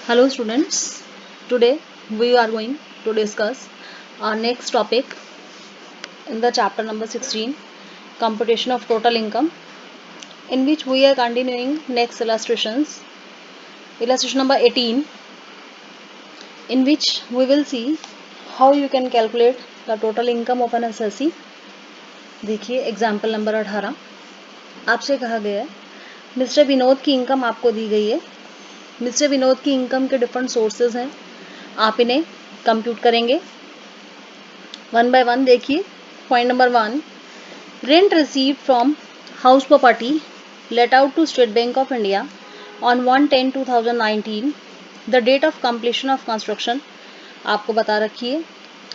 Hello students, today we are going to discuss our next topic in the chapter number 16, computation of total income, in which we are continuing next illustrations. Illustration number 18, in which we will see how you can calculate the total income of an assessee. देखिए example number 18, आपसे कहा गया है mister Vinod की income आपको दी गई है। मिस्टर विनोद की इनकम के डिफरेंट सोर्सेज हैं, आप इन्हें कंप्यूट करेंगे वन बाय वन। देखिए point number 1, rent received from house property let out to State Bank of India on 1/10/2019, the date of completion of construction आपको बता रखी है।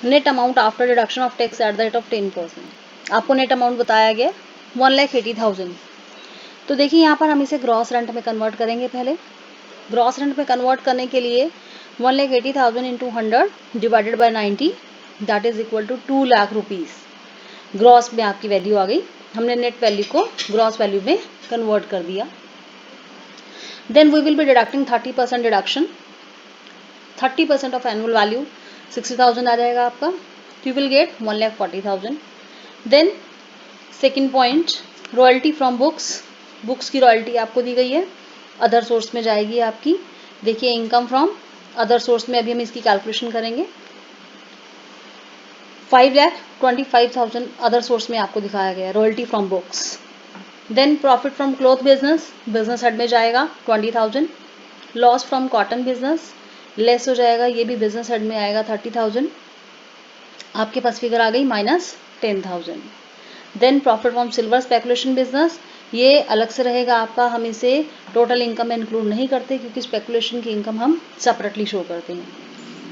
Net amount after deduction of tax at the rate of 10%, आपको net amount बताया गया 1,80,000। तो देखिए यहाँ पर हम इसे ग्रॉस रेंट में कन्वर्ट करेंगे। पहले ग्रॉस रेंट में कन्वर्ट करने के लिए 1,80,000 into 100 divided by 90 that is equal to 2 lakh rupees. Gross में आपकी वैल्यू आ गई, हमने नेट वैल्यू को ग्रॉस वैल्यू में कन्वर्ट कर दिया। Then we will be deducting 30% deduction, 30% of annual value 60,000 आ जाएगा आपका, you will get 1,40,000। Then second point, royalty from books, books की रॉयल्टी आपको दी गई है, अदर सोर्स में जाएगी आपकी। देखिए इनकम फ्रॉम अदर सोर्स में अभी हम इसकी कैलकुलेशन करेंगे। 5,25,000 अदर सोर्स में आपको दिखाया गया है, royalty from books. Then profit from cloth business, business head में जाएगा 20,000। Loss from cotton business less हो जाएगा, ये भी बिजनेस हेड में आएगा 30,000। आपके पास फिगर आ गई -10,000। Then profit from silver speculation business, ये अलग से रहेगा आपका, हम इसे टोटल इनकम में इंक्लूड नहीं करते क्योंकि स्पेकुलेशन की इनकम हम सेपरेटली शो करते हैं।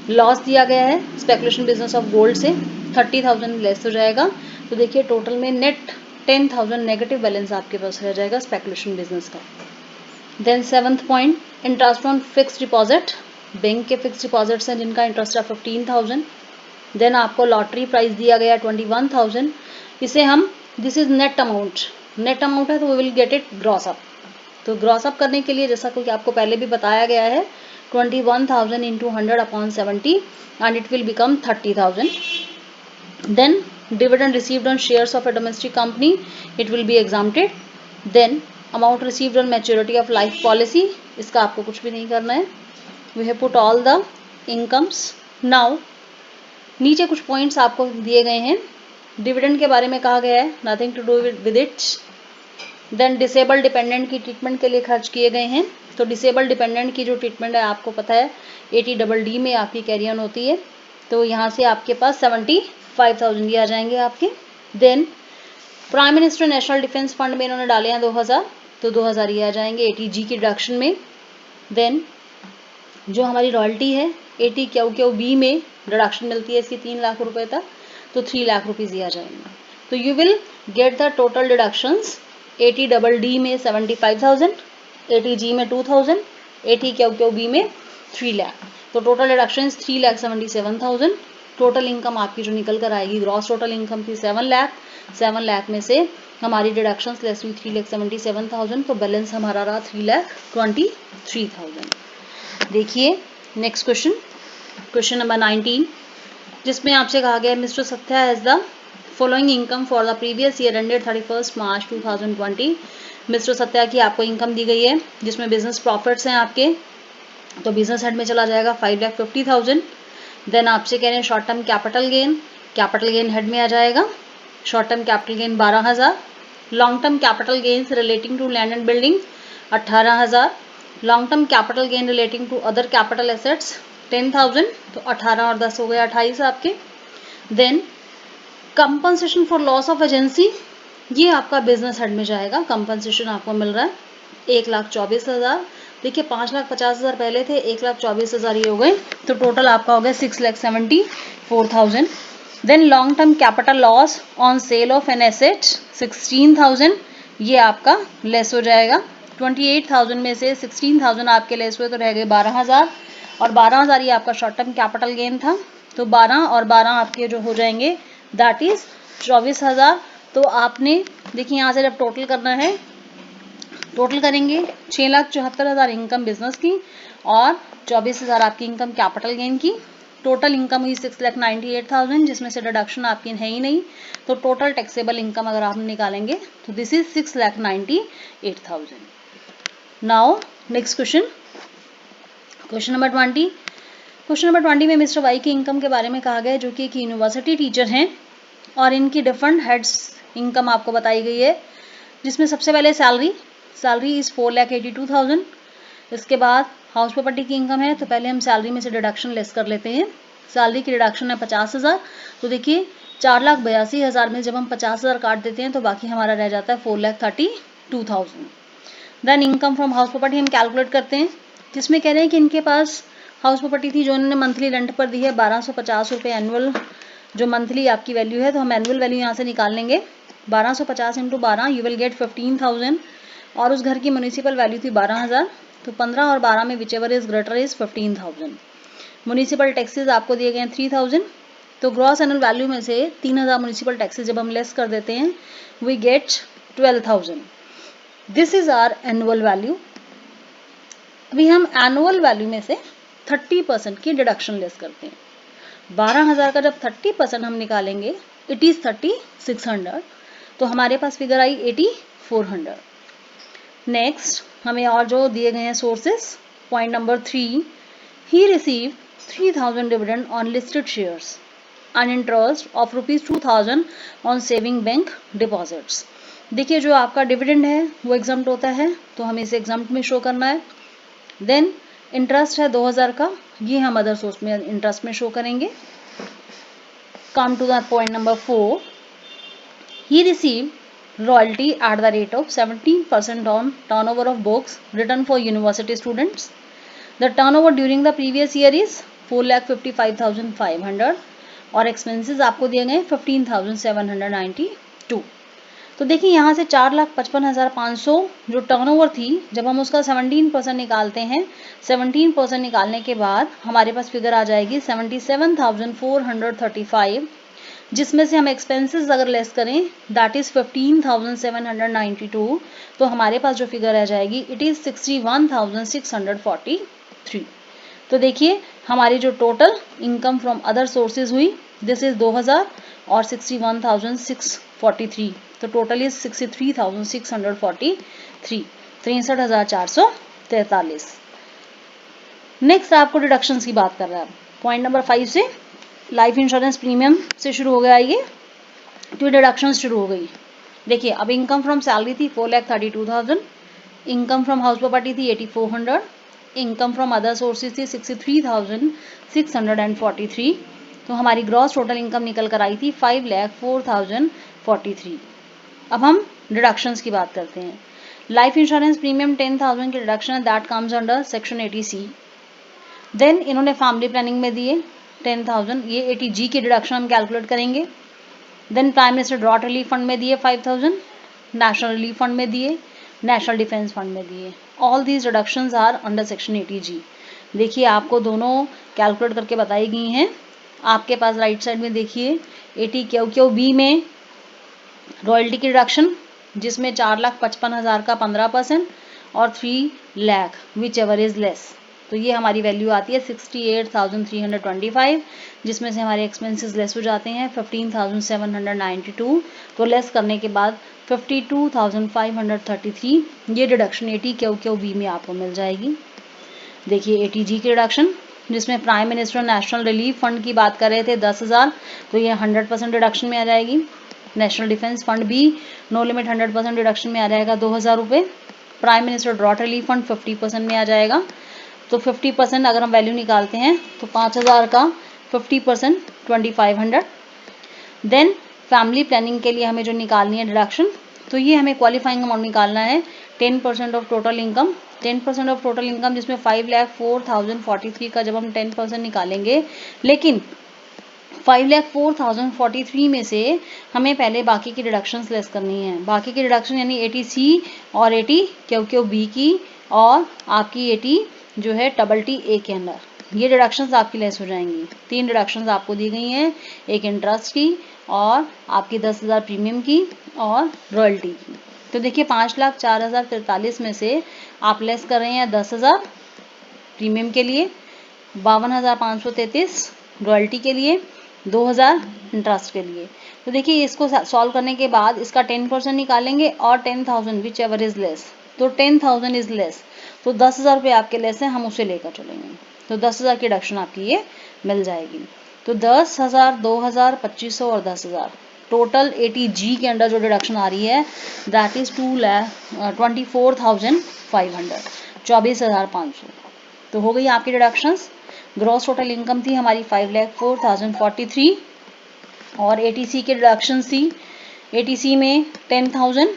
लॉस दिया गया है स्पेकुलेशन बिजनेस ऑफ गोल्ड से 30,000 लेस हो जाएगा। तो देखिए टोटल में नेट 10,000 नेगेटिव बैलेंस आपके पास रह जाएगा स्पेकुलेशन बिजनेस का। Then seventh point, interest on fix deposit, bank के फिक्स डिपॉजिट्स हैं जिनका इंटरेस्ट है 15,000। देन आपको लॉटरी प्राइस दिया गया 21,000, इसे हम this is net amount, net amount है तो we will get it gross up. तो ग्रॉस अप करने के लिए जैसा कि आपको पहले भी बताया गया है 21,000 into 100/70 and it will become 30,000। Then dividend received on shares of a domestic company, it will be exempted. Then amount received on maturity of life policy, इसका आपको कुछ भी नहीं करना है। We have put all the incomes. Now नीचे कुछ points आपको दिए गए हैं, डिविडेंड के बारे में कहा गया है nothing to do with it. Then disable dependent की ट्रीटमेंट के लिए खर्च किए गए हैं, तो डिसेबल डिपेंडेंट की जो ट्रीटमेंट है आपको पता है 80DD में आपकी कैरी ऑन होती है, तो यहाँ से आपके पास 75,000 ये आ जाएंगे आपके। Then prime minister National defence fund में इन्होंने डाले हैं 2,000, तो 2,000 ये आ जाएंगे 80G की डिडक्शन में। देन जो हमारी रॉयल्टी है 80QQB में डिडक्शन मिलती है इसकी 3 लाख रुपए तक, तो 3 लाख रुपीज़ ये आ जाएंगे। तो you will get the total deductions 80DD में 75,000, 80G में 2,000, 80QQB में 3 लाख, तो टोटल डिडक्शन 3,77,000। टोटल इनकम आपकी जो निकल कर आएगी, ग्रॉस टोटल इनकम थी 7 लाख, 7 लाख में से हमारी डिडक्शंस लेस हुई 3,77,000, तो बैलेंस हमारा रहा 3,23,000। देखिए नेक्स्ट क्वेश्चन, क्वेश्चन नंबर 19, जिसमें आपसे कहा गया mister Satya has the following income for the previous year ended 31 March 2020। Mister Satya की आपको इनकम दी गई है जिसमें बिजनेस प्रॉफिट्स हैं आपके, तो बिजनेस हेड में चला जाएगा 5,50,000। देन आपसे कह रहे हैं short term capital gain, capital gain head में आ जाएगा, short term capital gain 12,000। Long term capital gains relating to land and building 18,000। Long term capital gain relating to other capital assets 10,000, तो 18 और 10 हो गए 28 आपके। Then compensation for loss of agency, ये आपका बिजनेस हेड में जाएगा, कंपनसेशन आपको मिल रहा है 1,24,000। देखिए 5,50,000 पहले थे, 1,24,000 ये हो गए, तो टोटल आपका हो गया 6,74,000। Then long term capital loss on sale of an asset 16,000, ये आपका लेस हो जाएगा। 28,000 में से 16,000 आपके लेस हुए तो रह गए 12,000, और 12,000 ये आपका शॉर्ट टर्म कैपिटल गेन था, तो 12 और 12 आपके जो हो जाएंगे दैट इज 24,000। तो आपने देखिए यहाँ से जब टोटल करना है टोटल करेंगे 6,74,000 इनकम बिजनेस की और 24,000 आपकी इनकम कैपिटल गेन की। टोटल इनकम हुई 6,98,000, जिसमें से डिडक्शन आपकी है ही नहीं, तो टोटल टैक्सेबल इनकम अगर आप निकालेंगे तो this is 6,98,000। Now next question, question number 20। Question number 20 में मिस्टर वाई की इनकम के बारे में कहा गया है, जो कि एक यूनिवर्सिटी टीचर हैं और इनकी डिफरेंट हेड्स इनकम आपको बताई गई है, जिसमें सबसे पहले सैलरी इज 4,82,000। इसके बाद हाउस प्रॉपर्टी की इनकम है, तो पहले हम सैलरी में से डिडक्शन लेस कर लेते हैं। सैलरी की डिडक्शन है 50,000, तो देखिए 4,82,000 में जब हम 50,000 काट देते हैं तो बाकी हमारा रह जाता है 4,32,000। Then income from house property हम कैलकुलेट करते हैं, जिसमें कह रहे हैं कि इनके पास हाउस प्रॉपर्टी थी जो इन्होंने मंथली रेंट पर दी है 1,250 रुपये एनुअल, जो मंथली आपकी वैल्यू है, तो हम एनुअल वैल्यू यहाँ से निकाल लेंगे। 1,250 इंटू 12 यू विल गेट 15,000, और उस घर की म्यूनिसिपल वैल्यू थी 12,000, तो 15 और 12 में which ever is greater is 15,000। Municipal taxes आपको दिए गए हैं 3,000, तो ग्रॉस एनुअल वैल्यू में से 3,000 म्यूनिसिपल टैक्सेस जब हम लेस कर देते हैं we get 12,000। This is our annual value. अभी हम एनुअल वैल्यू में से 30% की डिडक्शन लेस करते हैं। 12,000 का जब 30% हम निकालेंगे इट इज 3,600, तो हमारे पास फिगर आई 8,400। नेक्स्ट हमें और जो दिए गए हैं sources, point number 3, he receive 3,000 dividend on listed shares and interest of ₹2,000 on saving bank deposits. देखिए जो आपका डिविडेंड है वो एग्जम्प्ट होता है, तो हमें इसे एग्जम्प्ट में शो करना है। देन इंटरेस्ट है 2,000 का, ये हम अदर सोर्स में इंटरेस्ट में शो करेंगे। Come to the point number 4, he receive royalty at the rate of 17% on turnover of books written for university students. The turnover during the previous year is 4,55,500 और expenses आपको दिए गए 15,792। तो देखिए यहाँ से 4,55,500 जो टर्नओवर थी, जब हम उसका 17% निकालते हैं, 17% निकालने के बाद हमारे पास फिगर आ जाएगी 77,435, जिसमें से हम एक्सपेंसेस अगर लेस करें दैट इज 15,792, तो हमारे पास जो फिगर आ जाएगी इट इज 61,643। तो देखिए हमारी जो total income from other sources हुई दिस इज 2,000 और 61,643, तो टोटल इज 63,643, 63,443। नेक्स्ट आपको डिडक्शंस की बात कर रहा है। पॉइंट नंबर 5 से लाइफ इंश्योरेंस प्रीमियम से शुरू हो गया ये, तो डिडक्शन शुरू हो गई। देखिए अब इनकम फ्रॉम सैलरी थी 4,32,000, इनकम फ्रॉम हाउस प्रॉपर्टी थी 8,400, इनकम फ्रॉम अदर सोर्सेज थी 63,643, तो हमारी ग्रॉस टोटल इनकम निकल कर आई थी 5,04,043। अब हम डिडक्शंस की बात करते हैं। लाइफ इंश्योरेंस प्रीमियम 10,000 की deduction that comes under section 80C। Then इन्होंने फैमिली प्लानिंग में दिए 10,000, ये 80G की डिडक्शन हम कैलकुलेट करेंगे। Then prime minister drought relief fund में दिए 5,000, नेशनल रिलीफ फंड में दिए, नेशनल डिफेंस फंड में दिए। All these deductions are under section 80G। देखिए आपको दोनों कैलकुलेट करके बताई गई हैं। आपके पास राइट साइड में देखिए 80QQB में रॉयल्टी की डिडक्शन, जिसमें 4,55,000 का 15% और 3 lakh which ever is less, तो ये हमारी वैल्यू आती है 68,325, जिसमें से हमारे एक्सपेंसेस लेस हो जाते हैं 15,792, तो लेस करने के बाद 52,533, ये डिडक्शन 80QQB में आपको मिल जाएगी। देखिए 80G की डिडक्शन, जिसमें prime minister national relief fund की बात कर रहे थे 10,000, तो ये 100% डिडक्शन में आ जाएगी। नेशनल डिफेंस फंड भी नो लिमिट 100% डिडक्शन में आ जाएगा 2,000 रुपये। Prime minister drought relief fund 50% में आ जाएगा, तो 50% अगर हम वैल्यू निकालते हैं तो 5,000 का 50% 2,500। देन फैमिली प्लानिंग के लिए हमें जो निकालनी है डिडक्शन, तो ये हमें क्वालिफाइंग अमाउंट निकालना है 10% of total income. 10% of total income जिसमें 5,04,043 का जब हम 10% निकालेंगे, लेकिन 5,04,043 में से हमें पहले बाकी की डिडक्शंस लेस करनी है। बाकी की डिडक्शन यानी 80C और 80QQB की और आपकी 80 जो है TTE के अंदर, ये डिडक्शंस आपकी लेस हो जाएंगी। 3 डिडक्शंस आपको दी गई हैं, एक इंटरेस्ट की और आपकी 10,000 प्रीमियम की और रॉयल्टी की। तो देखिए 5,04,043 में से आप लेस कर रहे हैं 10,000 प्रीमियम के लिए, 52,533 रॉयल्टी के लिए, 2,000 इंटरेस्ट के लिए। तो देखिए इसको सॉल्व करने के बाद इसका 10% निकालेंगे और 10,000 विच एवर इज लेस, तो 10,000 इज लेस, तो 10,000 रुपये आपके लेस हैं, हम उसे लेकर चलेंगे। तो 10,000 की डिडक्शन आपकी ये मिल जाएगी। तो 10,000, 2,000, 2,500 और 10,000 टोटल 80G के अंडर जो डिडक्शन आ रही है दैट इज 24,500, 24,500। तो हो गई आपकी डिडक्शंस। ग्रॉस टोटल इनकम थी हमारी 5,04,043 और ATC के डिडक्शंस थी, ATC में 10,000,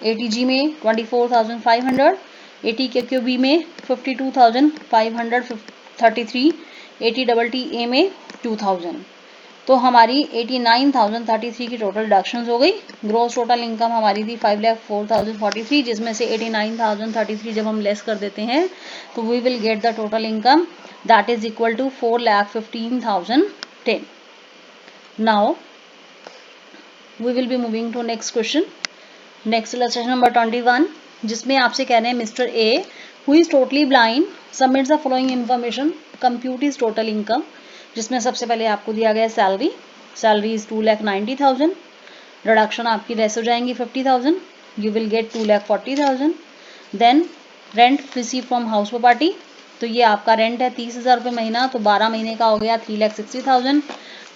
ATG में 24,500, ATKQB में 52,533, ATTTA में 2,000। तो हमारी 89,033 की टोटल डिडक्शंस हो गई। ग्रॉस टोटल इनकम हमारी थी 5,04,043, जिसमें से 89,033 जब हम लेस कर देते हैं तो we will get the total income that is equal to 4,15,010। Now we will be moving to next question. Next illustration number 21, जिसमें आपसे कह रहे हैं mister A who is totally blind submits the following information, compute is total income, जिसमें सबसे पहले आपको दिया गया सैलरी, सैलरी इज 2,90,000, डिडक्शन आपकी लेस हो जाएंगी 50,000, you will get 2,40,000। Then rent receive from house property, तो ये आपका रेंट है 30,000 रुपये महीना, तो 12 महीने का हो गया 3,60,000।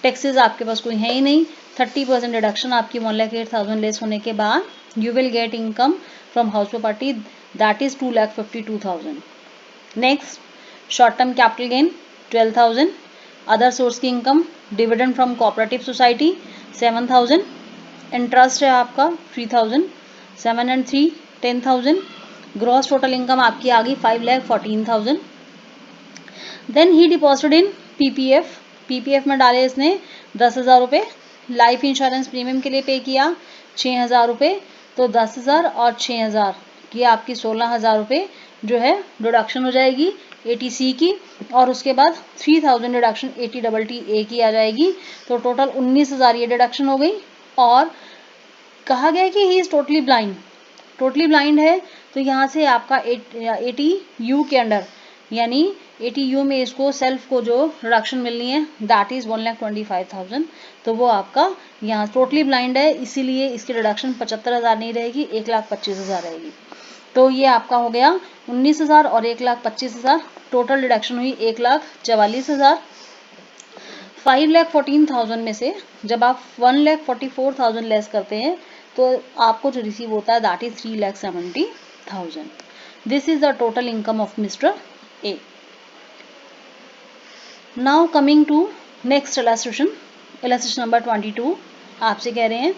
टैक्सेस आपके पास कोई है ही नहीं, 30% डिडक्शन आपकी 1,08,000 लेस होने के बाद you will get income from house property that is 2,52,000। Next short term capital gain 12,000, other source की income dividend from cooperative society 7,000, interest है आपका 3,000, 7 and 3 10,000, ग्रॉस टोटल इनकम आपकी आ गई 5,14,000। Then he deposited in PPF, PPF में डाले इसने 10,000 रुपये, लाइफ इंश्योरेंस प्रीमियम के लिए पे किया 6,000 रुपये, तो 10,000 और 6,000 की आपकी 16,000 रुपये जो है डिडक्शन हो जाएगी ATC की, और उसके बाद 3,000 डिडक्शन ATTTA की आ जाएगी, तो टोटल 19,000 ये डिडक्शन हो गई। और कहा गया कि he is totally blind, totally blind है, तो यहाँ से आपका ATU के अंडर यानी ATU में इसको सेल्फ को जो रिडक्शन मिलनी है दैट इज 1,25,000, तो वो आपका यहाँ टोटली ब्लाइंड है, इसीलिए इसकी रिडक्शन 75,000 नहीं रहेगी, 1,25,000 रहेगी। तो ये आपका हो गया 19,000 और 1,25,000, टोटल डिडक्शन हुई 1,44,000। 5,14,000 में से जब आप 1,44,000 लेस करते हैं तो आपको जो रिसीव होता है that is 3,70,000। This is the total income of mister A. Now coming to next illustration, illustration number 22, आपसे कह रहे हैं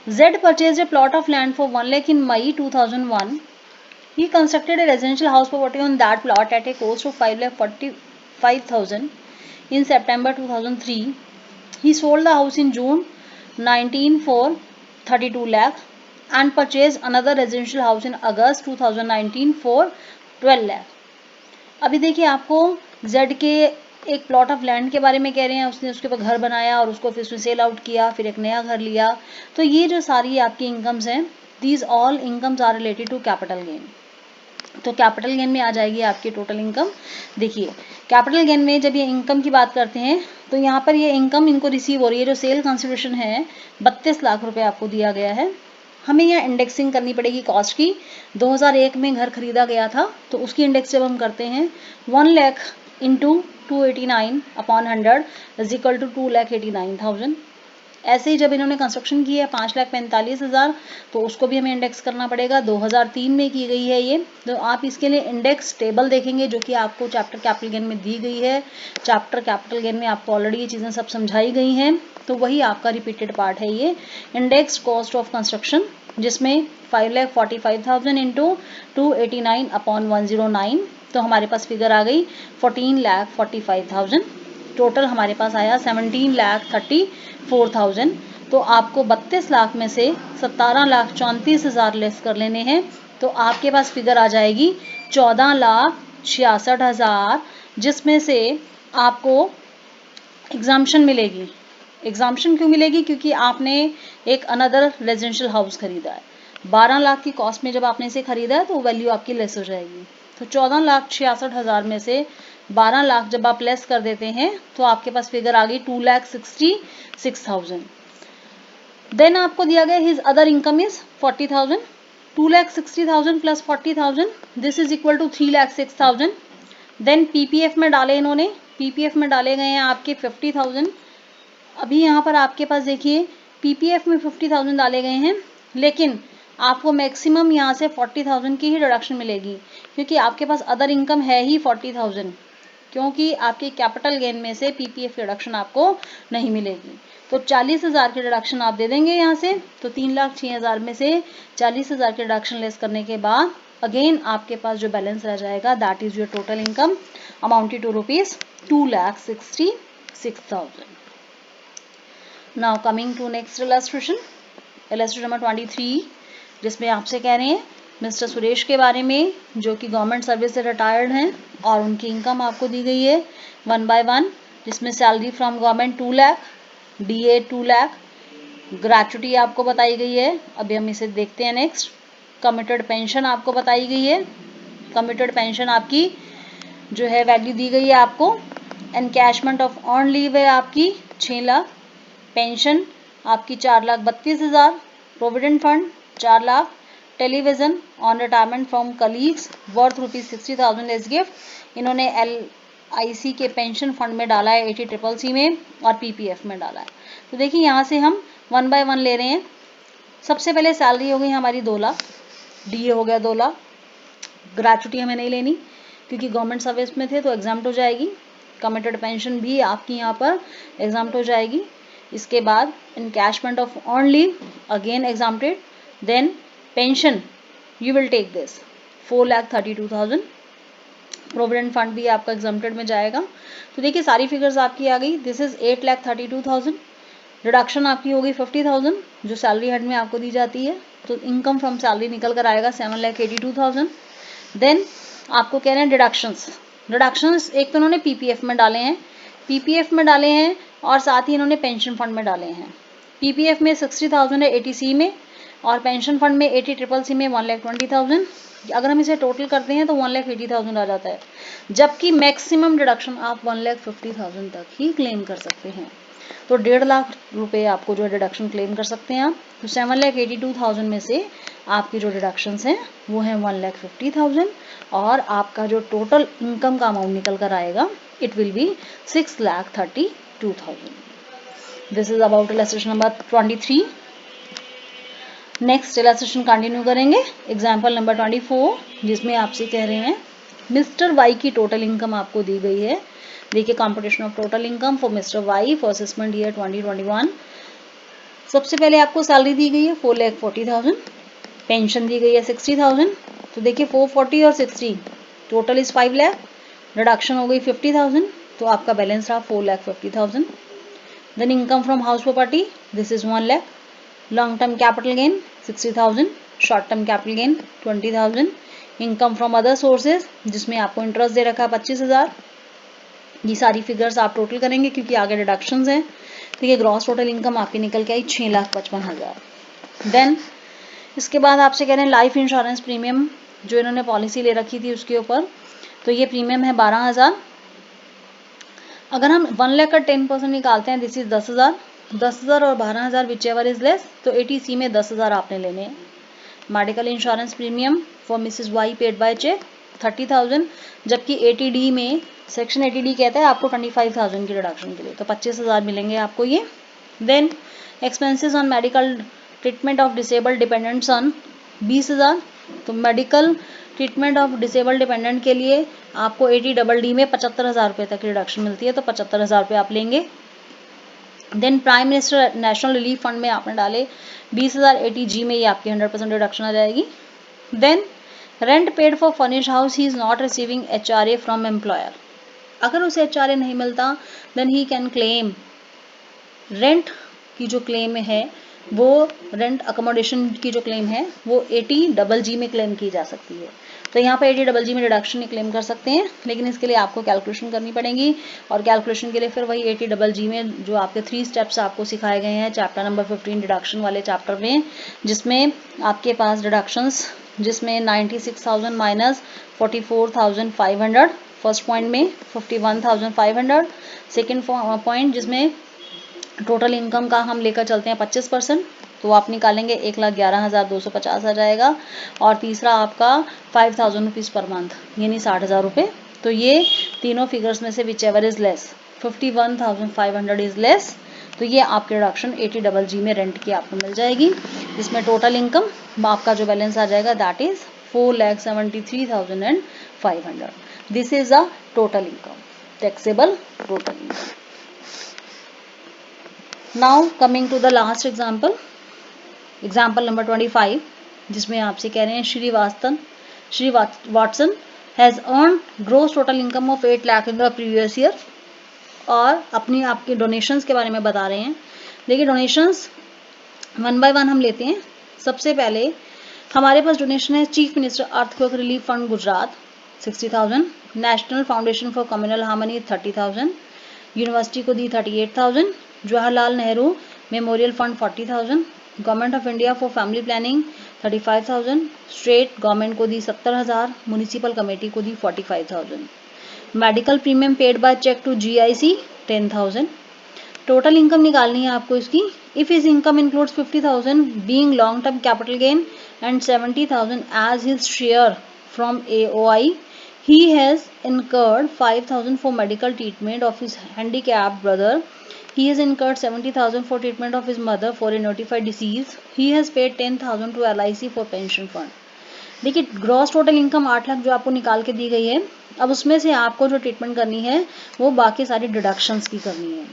Z purchased a plot of land for 1 lakh in May 2001. He constructed a residential house property on that plot at a cost of 5,45,000. In September 2003, he sold the house in June 19 for 32 lakh and purchased another residential house in August 2019 for 12 lakh. अभी देखिए आपको Z के एक plot of land के बारे में कह रहे हैं, उसने उसके ऊपर घर बनाया और उसको फिर उसमें सेल आउट किया, फिर एक नया घर लिया। तो ये जो सारी आपकी इनकम्स हैं these all incomes are related to capital gain. तो कैपिटल गेन में आ जाएगी आपकी टोटल इनकम। देखिए कैपिटल गेन में जब ये इनकम की बात करते हैं तो यहाँ पर ये इनकम इनको रिसीव हो रही है, जो सेल कंसिडरेशन है 32 लाख रुपए आपको दिया गया है। हमें यहाँ इंडेक्सिंग करनी पड़ेगी कॉस्ट की। 2001 में घर खरीदा गया था तो उसकी इंडेक्स जब हम करते हैं 1 lakh into 289 upon 100 is equal to 2,89,000। ऐसे ही जब इन्होंने कंस्ट्रक्शन की है 5,45,000 तो उसको भी हमें इंडेक्स करना पड़ेगा। 2003 में की गई है ये, तो आप इसके लिए इंडेक्स टेबल देखेंगे जो कि आपको चैप्टर कैपिटल गेन में दी गई है। चैप्टर कैपिटल गेन में आपको ऑलरेडी ये चीज़ें सब समझाई गई हैं, तो वही आपका रिपीटेड पार्ट है ये इंडेक्स कॉस्ट ऑफ कंस्ट्रक्शन, जिसमें 5,45,000 इंटू 289 अपॉन 109, तो हमारे पास फिगर आ गई 14,45,000। टोटल हमारे पास आया 17,34,000। तो आपको 32 लाख में से 17,34,000 लेस कर लेने हैं, तो आपके पास फिगर आ जाएगी 14,66,000, जिसमें से आपको एग्जाम्पशन मिलेगी। एग्जाम्पशन क्यों मिलेगी? क्योंकि आपने एक अनदर रेजिडेंशियल हाउस खरीदा है। 12 लाख की कॉस्ट में जब आपने इसे खरीदा है तो वैल्यू आपकी लेस हो जाएगी। तो 14,66,000 में से 12 लाख जब आप लेस कर देते हैं तो आपके पास फिगर आ गई 2,66,000। देन आपको दिया गया his other income is 40,000। 2,60,000 plus 40,000 this is equal to 3,06,000। Then PPF में डाले इन्होंने, पीपीएफ में डाले गए हैं आपके 50,000। अभी यहाँ पर आपके पास देखिए पीपीएफ में 50,000 डाले गए हैं, लेकिन आपको मैक्सिमम यहाँ से 40,000 की ही डिडक्शन मिलेगी, क्योंकि आपके पास अदर इनकम है ही 40,000, क्योंकि आपके कैपिटल गेन में से पीपीएफ की डिडक्शन आपको नहीं मिलेगी। तो 40,000 की डिडक्शन आप दे देंगे यहाँ से, तो 3,06,000 में से 40,000 की डिडक्शन लेस करने के बाद अगेन आपके पास जो बैलेंस रह जाएगा that is your total income amounted to rupees 2,66,000। Now coming to next illustration, illustration number 23, जिसमें आपसे कह रहे हैं मिस्टर सुरेश के बारे में, जो कि गवर्नमेंट सर्विस से रिटायर्ड हैं और उनकी इनकम आपको दी गई है 1 by 1, जिसमें salary from government 2 lakh, DA 2 lakh, gratuity आपको बताई गई है। अभी हम इसे देखते हैं नेक्स्ट। कमिटेड पेंशन आपको बताई गई है, कमिटेड पेंशन आपकी जो है वैल्यू दी गई है आपको। एनकैशमेंट ऑफ अर्न लीव है आपकी 6 लाख, पेंशन आपकी 4,32,000, provident fund 4 lakh, television on retirement from colleagues worth ₹60,000 as gift, इन्होंने LIC के पेंशन फंड में डाला है 80CCC में और PPF में डाला है। तो देखिए यहाँ से हम 1 by 1 ले रहे हैं। सबसे पहले सैलरी हो गई हमारी 2 लाख, DA हो गया 2 लाख, ग्रेचुटी हमें नहीं लेनी क्योंकि गवर्नमेंट सर्विस में थे तो एग्जाम्प्ट हो जाएगी, कमिटेड पेंशन भी आपकी यहाँ पर एग्जाम्प्ट हो जाएगी। इसके बाद encashment of earn leave again exempted, then pension you will take this 4,32,000, provident fund भी आपका एग्जाम्प्टेड में जाएगा। तो देखिए सारी फिगर्स आपकी आ गई, दिस इज 8,32,000, रिडक्शन आपकी होगी 50,000 जो सैलरी हेड में आपको दी जाती है, तो इनकम फ्रॉम सैलरी निकल कर आएगा 7,82,000। देन आपको कह रहे हैं डिडक्शंस, डिडक्शंस एक तो उन्होंने पीपीएफ में डाले हैं, पीपीएफ में डाले हैं और साथ ही इन्होंने पेंशन फंड में डाले हैं। पीपीएफ में 60,000 है 80C में और पेंशन फंड में 80CCC में 1,20,000। अगर हम इसे टोटल करते हैं तो 1,80,000 आ जाता है, जबकि मैक्सिमम डिडक्शन आप 1,50,000 तक ही क्लेम कर सकते हैं। तो 1.5 लाख रुपए आपको जो डिडक्शन क्लेम कर सकते हैं आप। तो 7,82,000 में से आपकी जो डिडक्शंस हैं वो हैं 1,50,000 और आपका जो टोटल इनकम का अमाउंट निकल कर आएगा it will be 6,32,000। This is about illustration number 23। Next illustration continue करेंगे, एग्जाम्पल नंबर 24, जिसमें आपसे कह रहे हैं मिस्टर वाई की टोटल इनकम आपको दी गई है। देखिए computation of total income for mister Y for assessment year 2021। सबसे पहले आपको सैलरी दी गई है 4,40,000, पेंशन दी गई है 60,000। तो देखिए 440 और 60 टोटल इज 5 लाख, रिडक्शन हो गई 50,000, तो आपका बैलेंस रहा 4,50,000। Then income from house property this is 1 lakh, long term capital gain 60,000, short term capital gain 20,000, income from other sources जिसमें आपको इंटरेस्ट दे रखा है 25,000। ये सारी फिगर्स आप टोटल करेंगे क्योंकि आगे डिडक्शंस हैं। तो ये ग्रॉस टोटल इनकम आपकी निकल के आई 6,55,000। देन इसके बाद आपसे कह रहे हैं लाइफ इंश्योरेंस प्रीमियम जो इन्होंने पॉलिसी ले रखी थी उसके ऊपर, तो ये प्रीमियम है 12,000। अगर हम 1 लाख का 10% निकालते हैं दिस इज 10,000, 10,000 और 12,000 विच एवर इज लेस, तो 80C में 10,000 आपने लेने हैं। Medical insurance premium for missus Y paid by cheque 30,000, जबकि 80D में सेक्शन 80D कहता है आपको 25,000 की रिडक्शन के लिए, तो 25,000 मिलेंगे आपको ये। Then expenses on medical treatment of disabled dependants on 20,000, तो medical treatment of disabled dependant के लिए आपको 80DD में 75,000 रुपये तक की रिडक्शन मिलती है, तो 75,000 रुपये आप लेंगे। Then prime minister national relief fund में आपने डाले 20,000, 80G में ये आपकी 100% रिडक्शन आ जाएगी। Then rent paid for furnished house he is not receiving HRA from employer, अगर उसे HRA नहीं मिलता then he can claim, rent की जो क्लेम है वो रेंट अकोमोडेशन की जो क्लेम है वो 80GG में क्लेम की जा सकती है। तो यहाँ पे 80GG में डिडक्शन क्लेम कर सकते हैं, लेकिन इसके लिए आपको कैलकुलेशन करनी पड़ेगी। और कैलकुलेशन के लिए फिर वही 80GG में जो आपके 3 स्टेप्स आपको सिखाए गए हैं चैप्टर नंबर 15 डिडक्शन वाले चैप्टर में, जिसमें आपके पास डिडक्शंस जिसमें 96,000 माइनस 44,500 फर्स्ट पॉइंट में, 51,500 सेकेंड पॉइंट जिसमें टोटल इनकम का हम लेकर चलते हैं 25%, तो आप निकालेंगे 1,11,250 आ जाएगा। और तीसरा आपका 5,000 रुपीज़ पर मंथ यानी 60,000 रुपये। तो ये तीनों फिगर्स में से which ever is less, 51,500 is less, तो ये आपके डिडक्शन 80GG में रेंट की आपको मिल जाएगी। इसमें टोटल इनकम आपका जो बैलेंस आ जाएगा that is 4,73,500। This is a total income, taxable total income. Now coming to the last example, example number 25, जिसमें आपसे कह रहे हैं Shri Watson has earn gross total income of 8 lakh in the previous year, और अपनी आपके डोनेशंस के बारे में बता रहे हैं। देखिए डोनेशंस 1 बाय 1 हम लेते हैं। सबसे पहले हमारे पास डोनेशन है chief minister earthquake relief fund Gujarat 60,000, national foundation for communal harmony 30,000, university को दी 38,000, Jawaharlal Nehru memorial fund 40,000, government of India for family planning 35,000, state government को दी 70,000, म्युनिसिपल कमेटी को दी 45,000, medical premium paid by cheque to GIC 10,000। Total income निकालनी है आपको इसकी। If his income includes 50,000 being long term capital gain and 70,000 as his share from AOI, he has incurred 5,000 for medical treatment of his handicapped brother. He has incurred 70,000 for treatment of his mother for a notified disease. He has paid 10,000 to LIC for pension fund. देखिए gross total income 8 lakh जो आपको निकाल के दी गई है। अब उसमें से आपको जो ट्रीटमेंट करनी है वो बाकी सारी डिडक्शंस की करनी है।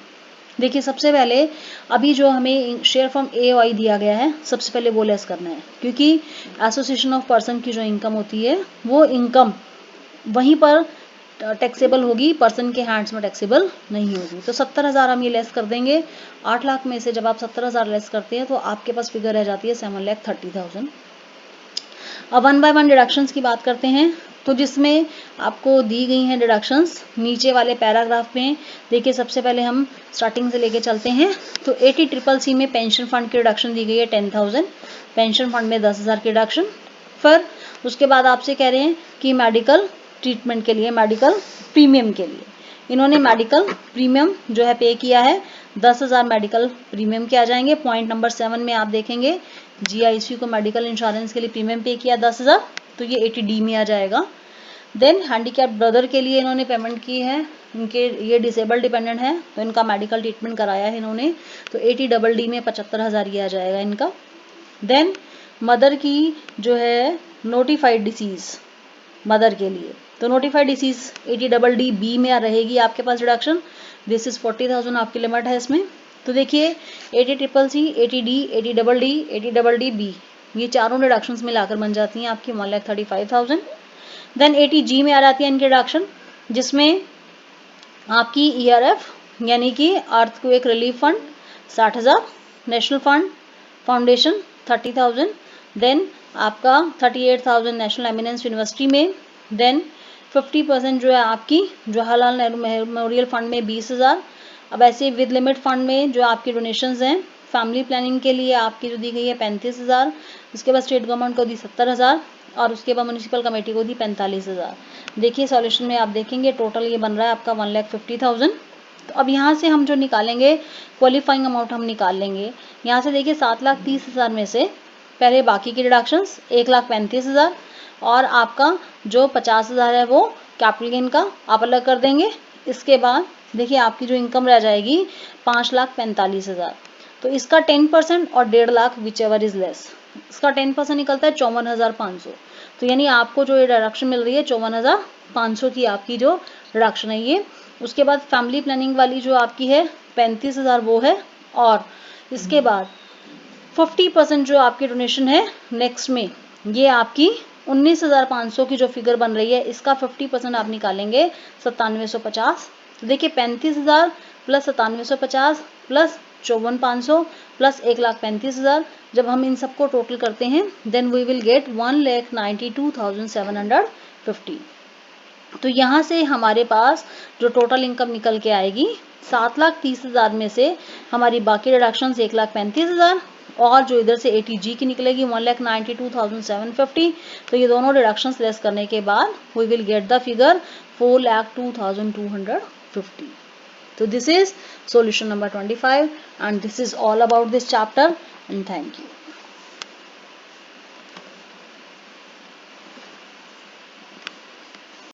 देखिए सबसे पहले अभी जो हमें शेयर फ्रॉम AOI दिया गया है, सबसे पहले वो लेस करना है, क्योंकि एसोसिएशन ऑफ पर्सन की जो इनकम होती है वो इनकम वहीं पर टैक्सेबल होगी, पर्सन के हैंड्स में टैक्सेबल नहीं होगी। तो 70,000 हम ये लेस कर देंगे। 8 लाख में से जब आप 70,000 लेस करते हैं तो आपके पास फिगर रह जाती है 7,30,000। अब 1 बाय 1 डिडक्शंस की बात करते हैं, तो जिसमें आपको दी गई हैं डिडक्शंस नीचे वाले पैराग्राफ में। देखिए सबसे पहले हम स्टार्टिंग से लेके चलते हैं। तो 80CCC में पेंशन फंड की डिडक्शन दी गई है 10,000, पेंशन फंड में 10,000 की डिडक्शन। फिर उसके बाद आपसे कह रहे हैं कि मेडिकल ट्रीटमेंट के लिए, मेडिकल प्रीमियम के लिए इन्होंने मेडिकल प्रीमियम जो है पे किया है 10,000 मेडिकल प्रीमियम के आ जाएंगे। पॉइंट नंबर 7 में आप देखेंगे GIC को मेडिकल इंश्योरेंस के लिए प्रीमियम पे किया 10,000, तो ये 80D में आ जाएगा। देन हैंडीकैप ब्रदर के लिए इन्होंने पेमेंट की है, इनके ये डिसेबल डिपेंडेंट है तो इनका मेडिकल ट्रीटमेंट कराया है इन्होंने, तो 80DD में 75,000 ये आ जाएगा इनका। देन मदर की जो है नोटिफाइड डिसीज मदर के लिए, तो नोटिफाइड डिसीज 80DD में रहेगी आपके पास डिडक्शन। दिस इज 40,000 आपकी लिमिट है इसमें। तो देखिए 80CCC, 80D, 80DD, 80DD ये चारों डिडक्शंस मिलाकर बन जाती हैं आपकी 1,35,000। देन 80G में आ जाती है इनकी डिडक्शन, जिसमें आपकी ERF यानी कि earthquake relief fund 60,000, national fund foundation 30,000, then आपका 38,000 नेशनल एमिनेंस यूनिवर्सिटी में, देन 50% जो है आपकी जवाहरलाल नेहरू मेमोरियल फंड में 20,000। अब ऐसे विद लिमिट फंड में जो आपकी डोनेशंस हैं फैमिली प्लानिंग के लिए आपकी जो दी गई है 35,000, उसके बाद स्टेट गवर्नमेंट को दी 70,000 और उसके बाद म्युनिसिपल कमेटी को दी 45,000। देखिए सॉल्यूशन में आप देखेंगे टोटल ये बन रहा है आपका 1,50,000। तो अब यहाँ से हम जो निकालेंगे क्वालिफाइंग अमाउंट हम निकाल लेंगे। यहाँ से देखिए 7,30,000 में से पहले बाकी की डिडक्शंस 1,35,000 और आपका जो 50,000 है वो कैपिटल गेन का आप अलग कर देंगे। इसके बाद देखिए आपकी जो इनकम रह जाएगी 5,45,000, तो इसका 10% और 1.5 lakh which ever is less, इसका 10% निकलता है 54,500। तो यानी आपको जो ये डिडक्शन मिल रही है 54,500 की आपकी जो डिडक्शन है ये। उसके बाद फैमिली प्लानिंग वाली जो आपकी है 35,000 वो है, और इसके बाद 50% जो आपकी डोनेशन है नेक्स्ट में ये आपकी 19,500 की जो फिगर बन रही है, इसका 50% आप निकालेंगे 9750। तो देखिए 35,000 प्लस 9750 प्लस 54,500 प्लस 1,35,000, जब हम इन सबको टोटल करते हैं देन वी विल गेट 1,92,750। तो यहाँ से हमारे पास जो टोटल इनकम निकल के आएगी 7,30,000 में से हमारी बाकी डिडक्शंस 1,35,000 और जो इधर से ATG की निकलेगी 1,92,750। तो ये दोनों डिडक्शंस लेस करने के बाद we will get the figure 4,02,250। So this is solution number 25 and this is all about this chapter and thank you.